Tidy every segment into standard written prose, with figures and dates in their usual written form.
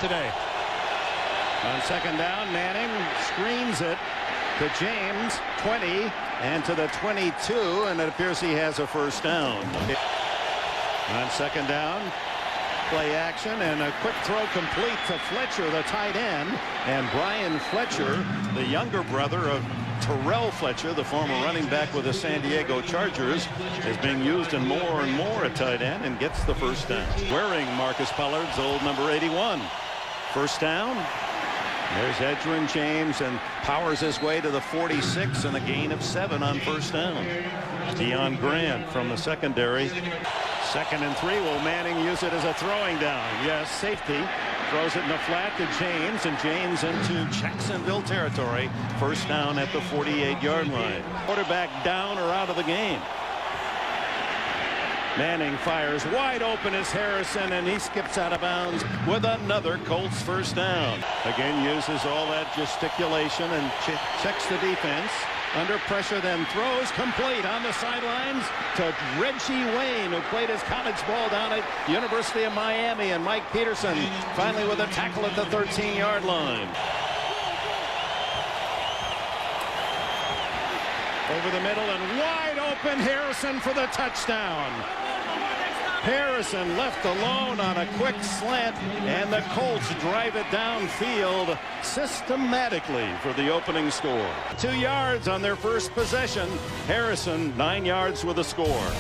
today. On second down, Manning screens it to James, 20, and to the 22, and it appears he has a first down. On second down, play action, and a quick throw complete to Fletcher, the tight end. And Brian Fletcher, the younger brother of Terrell Fletcher, the former running back with the San Diego Chargers, is being used in more and more at tight end and gets the first down. Wearing Marcus Pollard's old number 81. First down. There's Edgerrin James and powers his way to the 46 and a gain of 7 on first down. Deion Grant from the secondary. 2nd and 3. Will Manning use it as a throwing down? Yes, safety. Throws it in the flat to James, and James into Jacksonville territory. First down at the 48-yard line. Quarterback down or out of the game. Manning fires wide open as Harrison, and he skips out of bounds with another Colts first down. Again, uses all that gesticulation and checks the defense. Under pressure, then throws complete on the sidelines to Reggie Wayne, who played his college ball down at University of Miami, and Mike Peterson finally with a tackle at the 13-yard line. Over the middle and wide open, Harrison for the touchdown. Harrison left alone on a quick slant, and the Colts drive it downfield systematically for the opening score. 2 yards on their first possession. Harrison 9 yards with a score.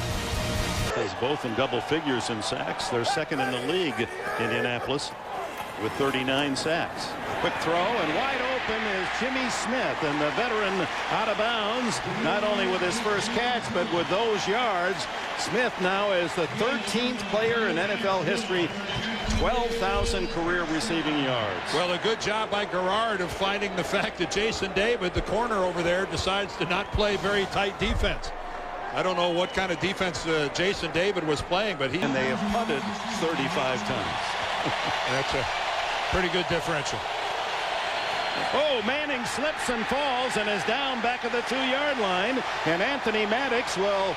Is both in double figures in sacks. They're second in the league, Indianapolis, with 39 sacks. Quick throw, and wide open is Jimmy Smith, and the veteran out of bounds, not only with his first catch, but with those yards. Smith now is the 13th player in NFL history, 12,000 career receiving yards. Well, a good job by Garrard of finding the fact that Jason David, the corner over there, decides to not play very tight defense. I don't know what kind of defense Jason David was playing, but and they have punted 35 times. That's a pretty good differential. Oh, Manning slips and falls and is down back at the 2-yard line, and Anthony Maddox will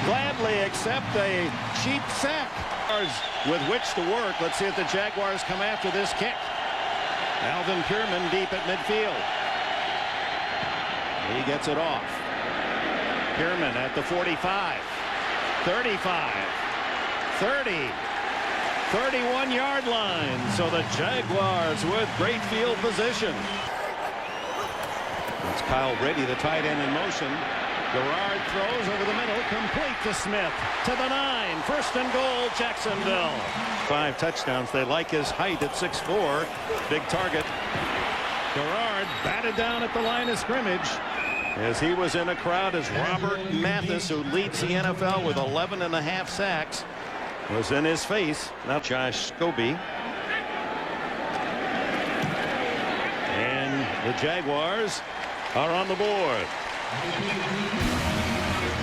gladly accept a cheap sack. With which to work. Let's see if the Jaguars come after this kick. Alvin Pierman deep at midfield. He gets it off. Pierman at the 45, 35, 30. 31-yard line. So the Jaguars with great field position. It's Kyle Brady, the tight end, in motion. Garrard throws over the middle, complete to Smith, to the 9. First and goal, Jacksonville. 5 touchdowns. They like his height at 6'4". Big target. Garrard batted down at the line of scrimmage as he was in a crowd as Robert Mathis, who leads the NFL with 11.5 sacks, was in his face. Now Josh Scobie. And the Jaguars are on the board.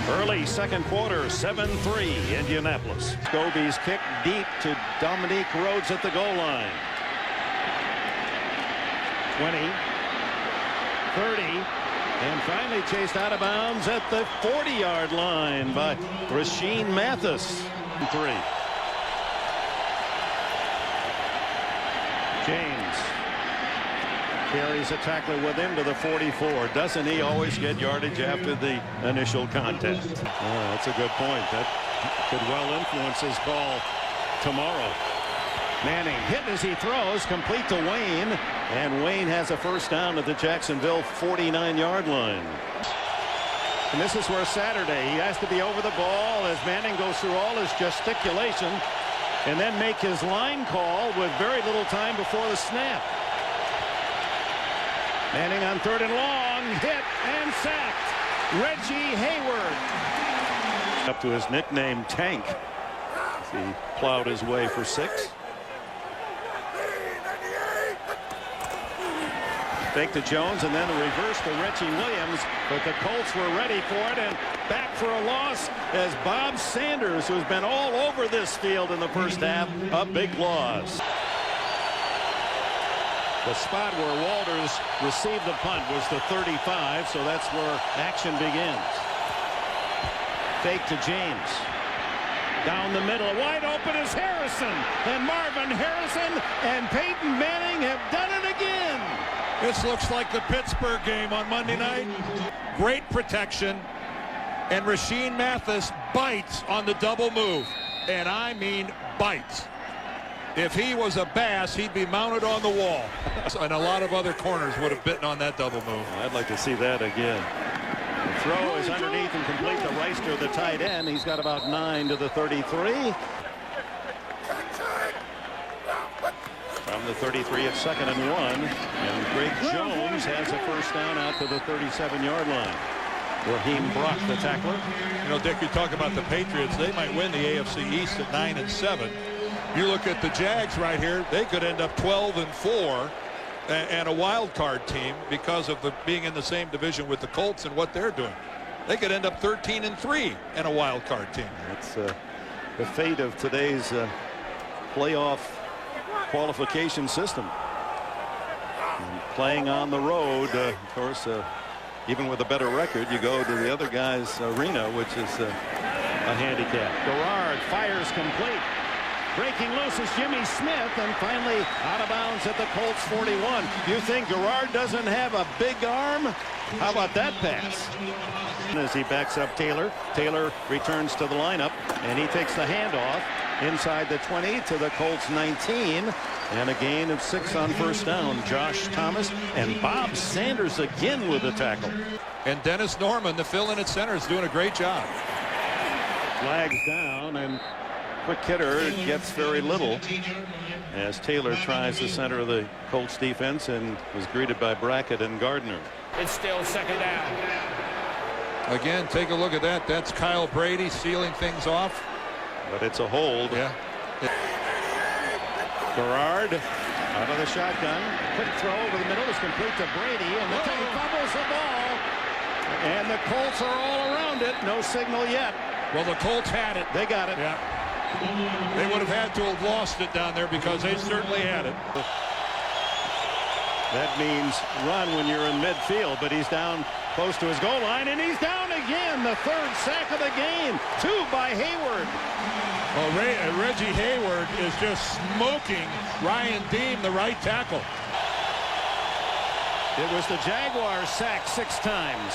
Early second quarter, 7-3 Indianapolis. Scobie's kick deep to Dominique Rhodes at the goal line. 20, 30, and finally chased out of bounds at the 40-yard line by Rashean Mathis. 3. James carries a tackler with him to the 44. Doesn't he always get yardage after the initial contact? Oh, that's a good point. That could well influence his call tomorrow. Manning hit as he throws, complete to Wayne, and Wayne has a first down at the Jacksonville 49-yard line. And this is where Saturday he has to be over the ball as Manning goes through all his gesticulation and then make his line call with very little time before the snap. Manning on 3rd and long, hit and sacked. Reggie Hayward. Up to his nickname Tank. He plowed his way for 6. Fake to Jones, and then a reverse to Richie Williams, but the Colts were ready for it, and back for a loss as Bob Sanders, who's been all over this field in the first half, a big loss. The spot where Walters received the punt was the 35, so that's where action begins. Fake to James. Down the middle, wide open is Harrison. And Marvin Harrison and Peyton Manning have done it again. This looks like the Pittsburgh game on Monday night. Great protection. And Rashean Mathis bites on the double move. And I mean bites. If he was a bass, he'd be mounted on the wall. And a lot of other corners would have bitten on that double move. I'd like to see that again. The throw is underneath and complete to Reister, the tight end. He's got about 9 to the 33. From the 33 at 2nd and 1. And Greg Jones has a first down out to the 37-yard line. Raheem Brock, the tackler. You know, Dick, you talk about the Patriots. They might win the AFC East at 9-7. You look at the Jags right here. They could end up 12-4 and a wild card team because of being in the same division with the Colts and what they're doing. They could end up 13-3 and a wild card team. That's the fate of today's playoff qualification system. And playing on the road, of course, even with a better record, you go to the other guy's arena, which is a handicap. Garrard fires complete. Breaking loose is Jimmy Smith, and finally out of bounds at the Colts 41. You think Garrard doesn't have a big arm? How about that pass? As he backs up Taylor, Taylor returns to the lineup, and he takes the handoff inside the 20 to the Colts 19, and a gain of 6 on first down. Josh Thomas and Bob Sanders again with the tackle. And Dennis Norman, the fill-in at center, is doing a great job. Flags down, and quick hitter gets very little as Taylor tries the center of the Colts defense and was greeted by Brackett and Gardner. It's still 2nd down. Again, take a look at that. That's Kyle Brady sealing things off. But it's a hold. Yeah. Garrard out of the shotgun. Quick throw over the middle is complete to Brady, and the he fumbles the ball. And the Colts are all around it. No signal yet. Well, the Colts had it. They got it. Yeah. They would have had to have lost it down there because they certainly had it. That means run when you're in midfield, but he's down close to his goal line, and he's down again. The 3rd sack of the game. 2 by Hayward. Well, Reggie Hayward is just smoking Ryan Deem, the right tackle. It was the Jaguars sacked 6 times.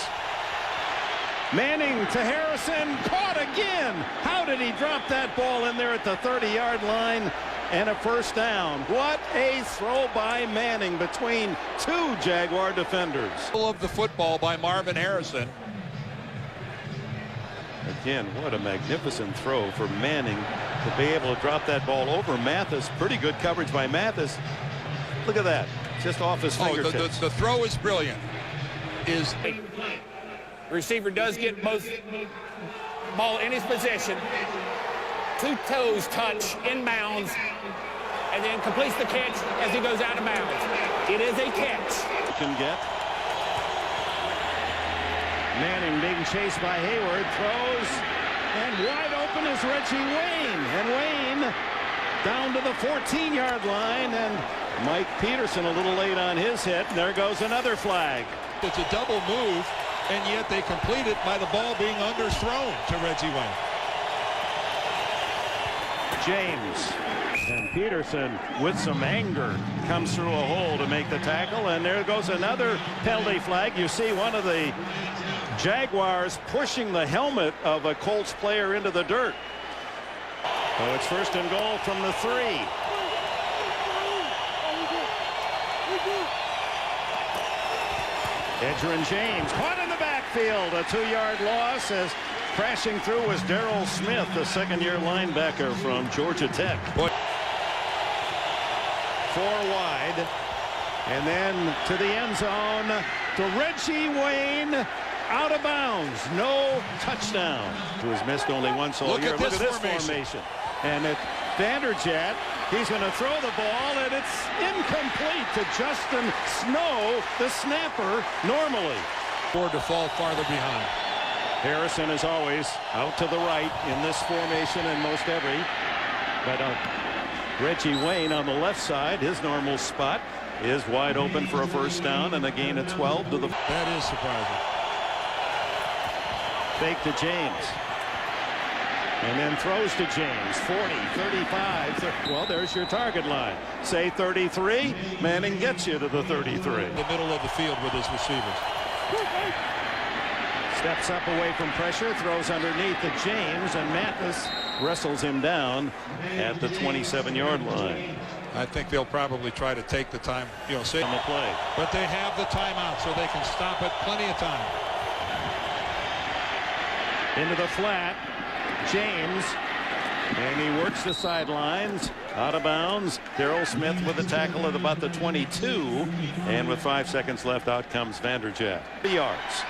Manning to Harrison, caught again. How did he drop that ball in there at the 30-yard line? And a first down. What a throw by Manning between 2 Jaguar defenders. Of the football by Marvin Harrison. Again, what a magnificent throw for Manning to be able to drop that ball over Mathis. Pretty good coverage by Mathis. Look at that, just off his fingertips. The throw is brilliant. The receiver does get both ball in his possession. 2 toes touch inbounds, and then completes the catch as he goes out of bounds. It is a catch. Can get. Manning being chased by Hayward, throws, and wide open is Reggie Wayne. And Wayne down to the 14-yard line, and Mike Peterson a little late on his hit, and there goes another flag. It's a double move, and yet they complete it by the ball being underthrown to Reggie Wayne. James and Peterson with some anger comes through a hole to make the tackle, and there goes another penalty flag. You see one of the Jaguars pushing the helmet of a Colts player into the dirt. So it's 1st and goal from the 3. Edgerrin James caught in the backfield, a 2-yard loss as crashing through was Darrell Smith, the 2nd-year linebacker from Georgia Tech. 4 wide, and then to the end zone to Reggie Wayne, out of bounds, no touchdown. Who has missed only once all year. Look at this formation. And at Vanderjagt, he's going to throw the ball, and it's incomplete to Justin Snow, the snapper, normally. Or to fall farther behind. Harrison, as always, out to the right in this formation and most every. But Reggie Wayne on the left side, his normal spot, is wide open for a first down and a gain of 12 to the. That is surprising. Fake to James. And then throws to James. 40, 35. Well, there's your target line. Say 33. Manning gets you to the 33. The middle of the field with his receivers. Steps up away from pressure. Throws underneath to James. And Mathis wrestles him down at the 27-yard line. I think they'll probably try to take the time, say On the play. But they have the timeout, so they can stop it plenty of time. Into the flat. James, and he works the sidelines, out of bounds. Darrell Smith with a tackle at about the 22, and with 5 seconds left, out comes Vanderjagt. 3 yards.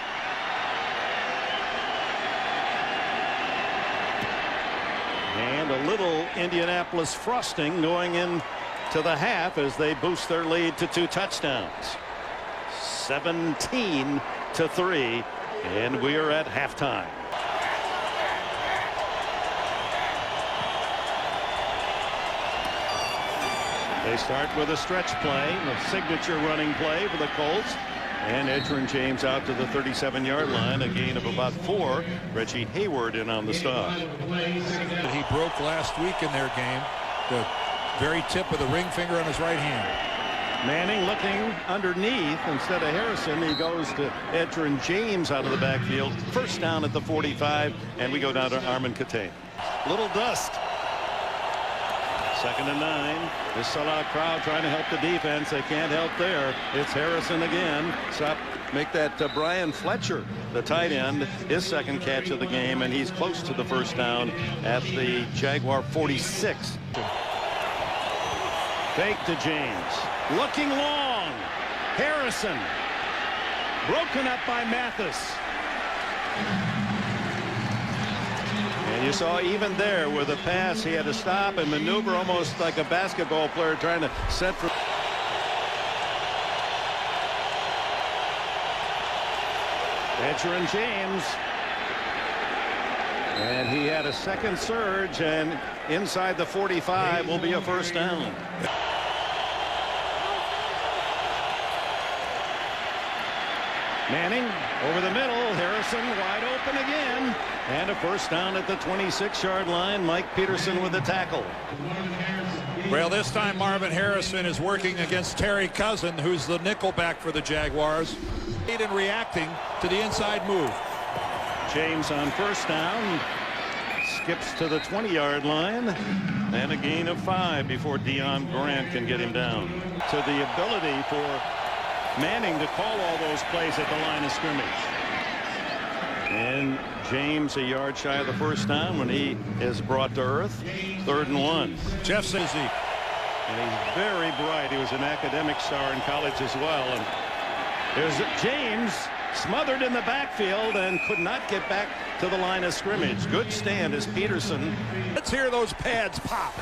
And a little Indianapolis frosting going into the half as they boost their lead to 2 touchdowns. 17-3, and we are at halftime. They start with a stretch play, a signature running play for the Colts. And Edgerrin James out to the 37-yard line, a gain of about 4. Reggie Hayward in on the stop. He broke last week in their game, the very tip of the ring finger on his right hand. Manning looking underneath. Instead of Harrison, he goes to Edgerrin James out of the backfield. First down at the 45, and we go down to Armin Catane. Little dust. 2nd and 9. This sellout crowd trying to help the defense. They can't help there. It's Harrison again. Make that Brian Fletcher, the tight end, his 2nd catch of the game, and he's close to the first down at the Jaguar 46. Fake to James. Looking long. Harrison. Broken up by Mathis. And you saw even there with a pass, he had to stop and maneuver almost like a basketball player trying to set for. Edgerrin James. And he had a 2nd surge, and inside the 45 will be a first down. Manning over the middle. Harrison wide open again. And a first down at the 26-yard line. Mike Peterson with the tackle. Well, this time Marvin Harrison is working against Terry Cousin, who's the nickelback for the Jaguars, and reacting to the inside move. James on first down. Skips to the 20-yard line. And a gain of 5 before Deion Grant can get him down. To the ability for Manning to call all those plays at the line of scrimmage. And James a yard shy of the first down when he is brought to earth. 3rd and 1. Jeff Sizzy. And he's very bright. He was an academic star in college as well. And there's James smothered in the backfield and could not get back to the line of scrimmage. Good stand as Peterson. Let's hear those pads pop.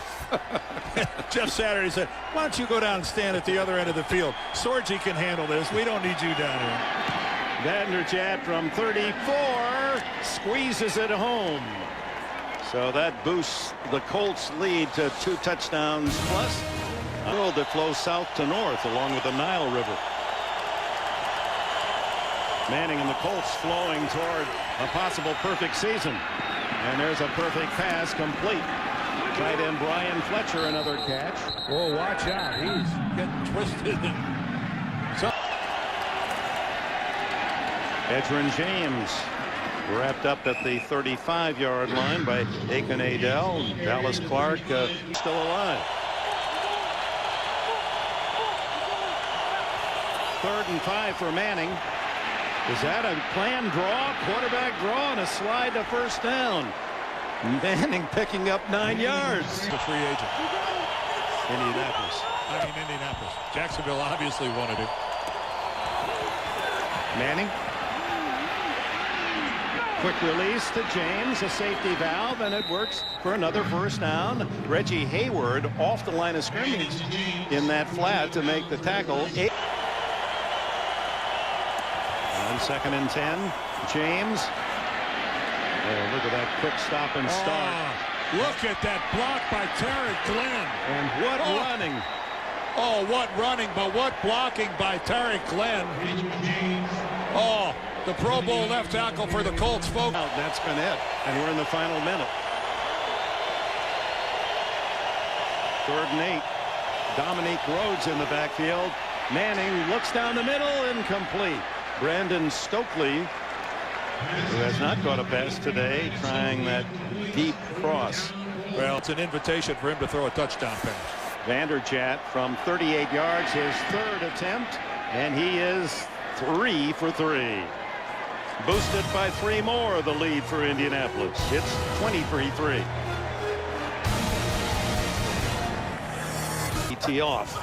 Jeff Saturday said, why don't you go down and stand at the other end of the field? Sorgi can handle this. We don't need you down here. Vanderjagt from 34 squeezes it home. So that boosts the Colts lead to 2 touchdowns plus. A road that flows south to north along with the Nile River. Manning and the Colts flowing toward a possible perfect season. And there's a perfect pass complete. Tight end Brian Fletcher, another catch. Oh, watch out. He's getting twisted. Edgerrin James wrapped up at the 35-yard line by Aiken Adell. Dallas Clark still alive. 3rd and 5 for Manning. Is that a planned draw? Quarterback draw and a slide to first down. Manning picking up 9 yards. The free agent. Indianapolis. Indianapolis. Jacksonville obviously wanted it. Manning. Quick release to James, a safety valve, and it works for another first down. Reggie Hayward off the line of scrimmage in that flat to make the tackle. On 2nd and 10, James. Oh, look at that quick stop and start. Look at that block by Tarek Glenn. And what running. Oh, what running, but what blocking by Tarek Glenn. Oh, the Pro Bowl left tackle for the Colts, folks. That's been it. And we're in the final minute. 3rd and 8. Dominique Rhodes in the backfield. Manning looks down the middle, incomplete. Brandon Stokely, who has not caught a pass today, trying that deep cross. Well, it's an invitation for him to throw a touchdown pass. Vanderjagt from 38 yards, his 3rd attempt, and he is 3 for 3. Boosted by 3 more, the lead for Indianapolis. It's 23-3. Tee off.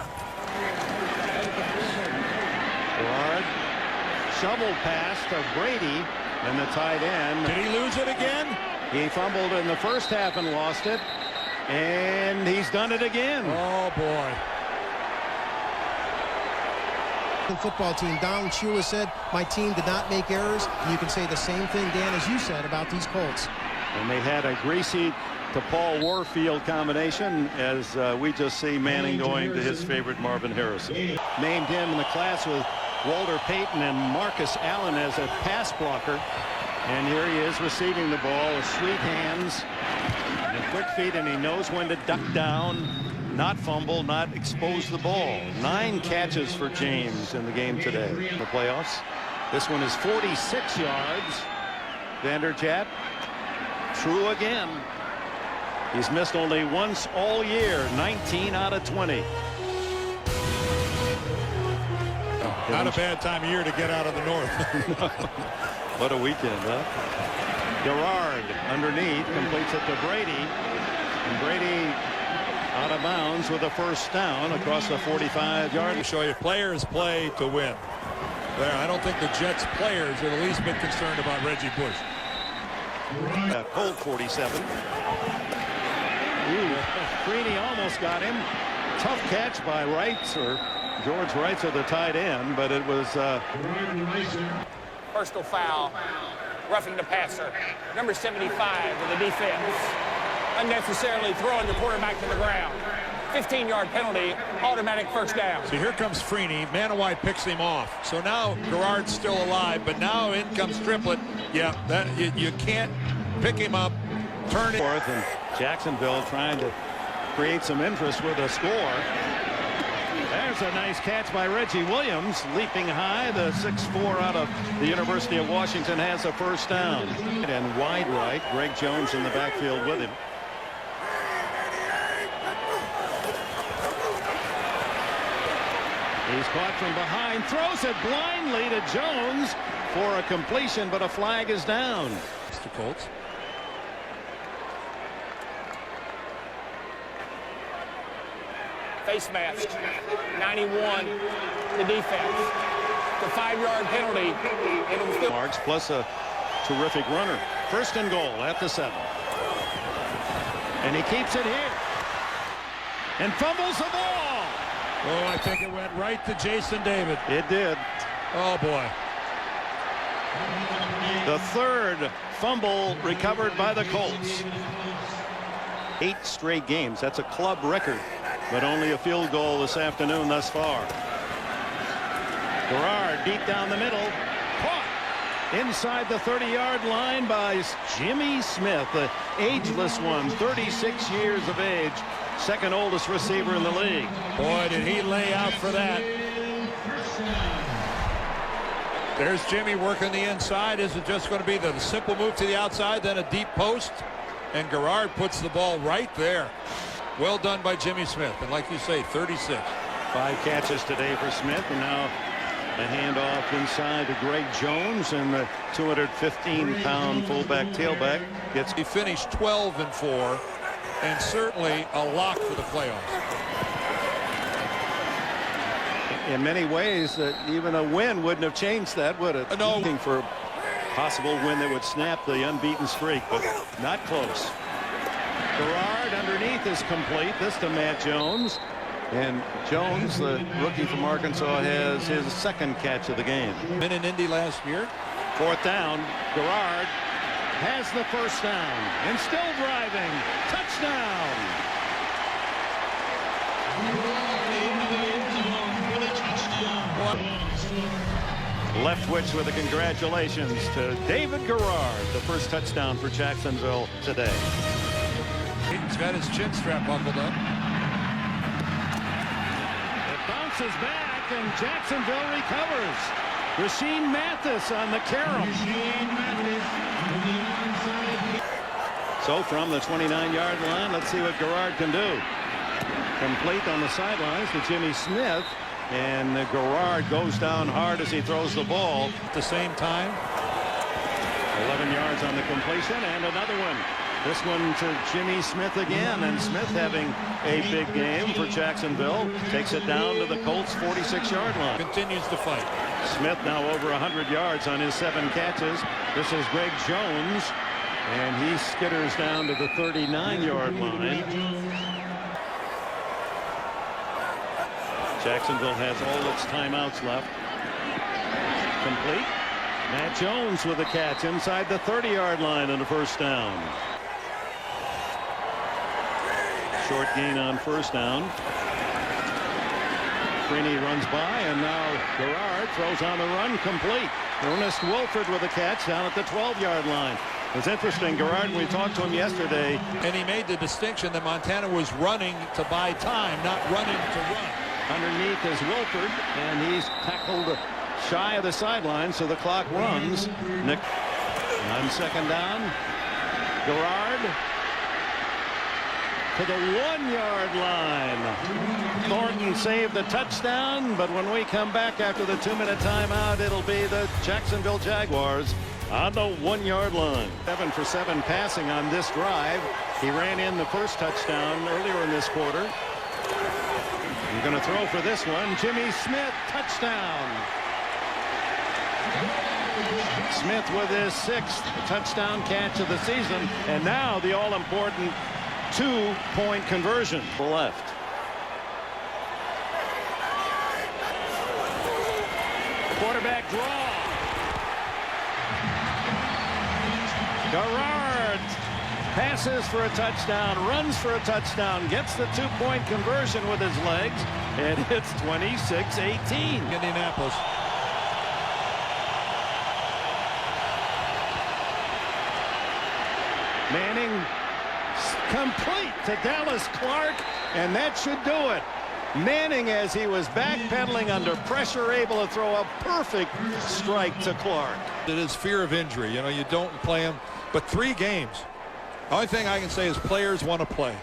Gerard, shovel pass to Brady, and the tight end. Did he lose it again? He fumbled in the first half and lost it, and he's done it again. Oh boy. The football team, Don Shula said, my team did not make errors. And you can say the same thing, Dan, as you said about these Colts. And they had a greasy to Paul Warfield combination, as we just see Manning going to his favorite Marvin Harrison. Named him in the class with Walter Payton and Marcus Allen as a pass blocker. And here he is receiving the ball with sweet hands and quick feet, and he knows when to duck down, not fumble, not expose the ball. 9 catches for James in the game today. In the playoffs. This one is 46 yards. Vanderjagt, true again. He's missed only once all year, 19 out of 20. Not a bad time of year to get out of the north. What a weekend, huh? Gerard underneath, completes it to Brady. And Brady out of bounds with a 1st down across the 45-yard. To show you, players play to win. There, I don't think the Jets players are the least bit concerned about Reggie Bush. Colt 47. Freeney almost got him. Tough catch by Wrights, or George Wrights, or the tight end, but it was Personal foul, roughing the passer. Number 75 of the defense. Unnecessarily throwing the quarterback to the ground. 15-yard penalty, automatic 1st down. So here comes Freeney. Manawai picks him off. So now Gerard's still alive, but now in comes Triplett. Yeah, that you can't pick him up, turn it. Fourth, and Jacksonville trying to create some interest with a score. There's a nice catch by Reggie Williams, leaping high. The 6'4" out of the University of Washington has a 1st down. And wide right, Greg Jones in the backfield with him. He's caught from behind, throws it blindly to Jones for a completion, but a flag is down. Mr. Colts. Face mask, 91, the defense. The 5-yard penalty. And it was good. Marks plus a terrific runner. 1st and goal at the 7. And he keeps it here. And fumbles the ball. Oh, I think it went right to Jason David. It did. Oh, boy. The 3rd fumble recovered by the Colts. 8 straight games. That's a club record, but only a field goal this afternoon thus far. Gerard deep down the middle, caught inside the 30-yard line by Jimmy Smith, the ageless one, 36 years of age, 2nd oldest receiver in the league. Boy, did he lay out for that. There's Jimmy working the inside. Is it just going to be the simple move to the outside, then a deep post? And Gerard puts the ball right there. Well done by Jimmy Smith. And like you say, 36. 5 catches today for Smith, and now a handoff inside to Greg Jones, and the 215-pound fullback tailback gets. He finished 12-4, and certainly a lock for the playoffs. In many ways, even a win wouldn't have changed that, would it? No. Looking for a possible win that would snap the unbeaten streak, but not close. Gerard underneath is complete. This to Matt Jones. And Jones, the rookie from Arkansas, has his 2nd catch of the game. Been in Indy last year. 4th down. Gerard has the 1st down and still driving. Touchdown. Leftwich with the congratulations to David Gerard, the 1st touchdown for Jacksonville today. He's got his chin strap buckled up. bounces back, and Jacksonville recovers. Rashean Mathis on the carom. So from the 29-yard line, let's see what Garrard can do. Complete on the sidelines to Jimmy Smith, and Garrard goes down hard as he throws the ball. At the same time, 11 yards on the completion, and another one. This one to Jimmy Smith again, and Smith having a big game for Jacksonville. Takes it down to the Colts' 46-yard line. continues to fight. Smith now over 100 yards on his 7 catches. This is Greg Jones, and he skitters down to the 39-yard line. Jacksonville has all its timeouts left. Complete. Matt Jones with a catch inside the 30-yard line and a first down. Short gain on first down. Freeney runs by, and now Garrard throws on the run, complete. Ernest Wilford with a catch down at the 12-yard line. It's interesting, Garrard, we talked to him yesterday. And he made the distinction that Montana was running to buy time, not running to run. Underneath is Wilford, and he's tackled shy of the sideline, so the clock runs. Nick on second down. Garrard to the 1-yard line. Thornton saved the touchdown, but when we come back after the 2-minute timeout, it'll be the Jacksonville Jaguars on the 1-yard line. 7 for 7 passing on this drive. He ran in the first touchdown earlier in this quarter. He's going to throw for this one. Jimmy Smith, touchdown. Smith with his 6th touchdown catch of the season, and now the all-important 2-point conversion. Left. Quarterback draw. Garrard passes for a touchdown, runs for a touchdown, gets the 2-point conversion with his legs, and it's 26-18. Indianapolis. Manning complete to Dallas Clark, and that should do it. Manning, as he was backpedaling under pressure, able to throw a perfect strike to Clark. It is fear of injury. You know, you don't play him, but 3 games. The only thing I can say is players want to play.